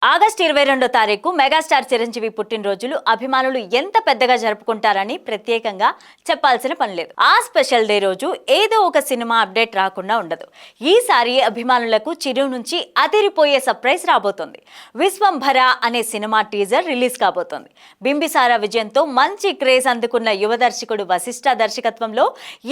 August 22 తారీఖు megastar Chiranjeevi పుట్టినరోజులు అభిమానులు ఎంత పెద్దగా జరుపుకుంటారని ప్రత్యేకంగా చెప్పాల్సిన పని లేదు. ఆ స్పెషల్ డే రోజు ఏదో ఒక సినిమా అప్డేట్ రాకుండా ఉండదు. ఈసారి అభిమానులకు చిరు నుంచి అదిరిపోయే సర్ప్రైజ్ రాబోతోంది. విశ్వంభర అనే సినిమా టీజర్ రిలీజ్ కాబోతోంది. బింబిసార విజయంతో మంచి క్రేజ్ అందుకున్న యువ దర్శకుడు వశిష్ఠ దర్శకత్వంలో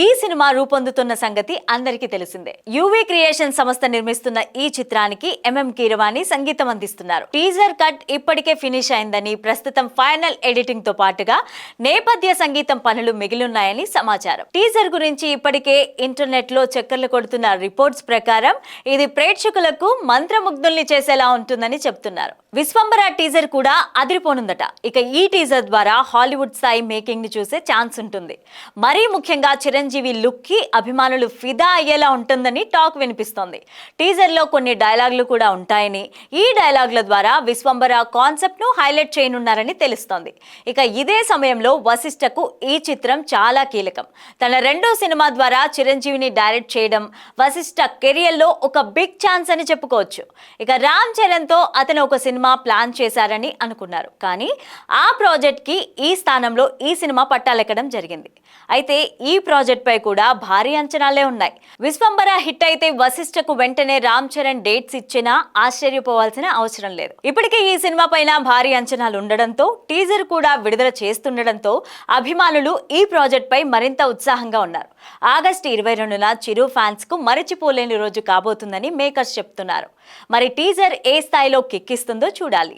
ఈ సినిమా రూపొందుతున్న సంగతి అందరికీ తెలిసిందే. యువి క్రియేషన్ సంస్థ నిర్మిస్తున్న ఈ చిత్రానికి ఎంఎం కీరవాణి సంగీతం అందిస్తున్నారు. టీజర్ కట్ ఇప్పటికే ఫినిష్ అయిందని, ప్రస్తుతం ఫైనల్ ఎడిటింగ్ తో పాటుగా నేపథ్య సంగీతం పనులు మిగిలిన్నాయని సమాచారం. టీజర్ గురించి ఇప్పటికే ఇంటర్నెట్ లో చక్కర్లు కొడుతున్న రిపోర్ట్స్ ప్రకారం ఇది ప్రేక్షకులకు మంత్రముగ్ధుల్ని చేసేలా ఉంటుందని చెప్తున్నారు. విశ్వంభర టీజర్ కూడా అదిరిపోనుందట. ఇక ఈ టీజర్ ద్వారా హాలీవుడ్ స్థాయి మేకింగ్ ని చూసే ఛాన్స్ ఉంటుంది. మరీ ముఖ్యంగా చిరంజీవి లుక్ కి అభిమానులు ఫిదా అయ్యేలా ఉంటుందని టాక్ వినిపిస్తోంది. టీజర్ లో కొన్ని డైలాగులు కూడా ఉంటాయని, ఈ డైలాగుల ద్వారా విశ్వంభర కాన్సెప్ట్ ను హైలైట్ చేయనున్నారని తెలుస్తోంది. ఇక ఇదే సమయంలో వశిష్ఠకు ఈ చిత్రం చాలా కీలకం. తన రెండో సినిమా ద్వారా చిరంజీవిని డైరెక్ట్ చేయడం వశిష్ఠ కెరియర్ లో ఒక బిగ్ ఛాన్స్ అని చెప్పుకోవచ్చు. ఇక రామ్ చరణ్ తో అతను ఒక సినిమా ప్లాన్ చేశారని అనుకున్నారు. కానీ ఆ ప్రాజెక్ట్ కి ఈ స్థానంలో ఈ సినిమా పట్టాలెక్కడం జరిగింది. అయితే ఈ ప్రాజెక్ట్ పై కూడా భారీ అంచనాలే ఉన్నాయి. విశ్వంభర హిట్ అయితే వశిష్ఠకు వెంటనే రామ్ చరణ్ డేట్స్ ఇచ్చినా ఆశ్చర్యపోవాల్సిన అవసరం లేదు. ఇప్పటికే ఈ సినిమా పైన భారీ అంచనాలు ఉండడంతో, టీజర్ కూడా విడుదల చేస్తుండడంతో అభిమానులు ఈ ప్రాజెక్ట్ పై మరింత ఉత్సాహంగా ఉన్నారు. ఆగస్టు 22న చిరు ఫ్యాన్స్ కు మరిచిపోలేని రోజు కాబోతుందని మేకర్స్ చెప్తున్నారు. మరి టీజర్ ఏ స్థాయిలో కిక్కిస్తుందో చూడాలి.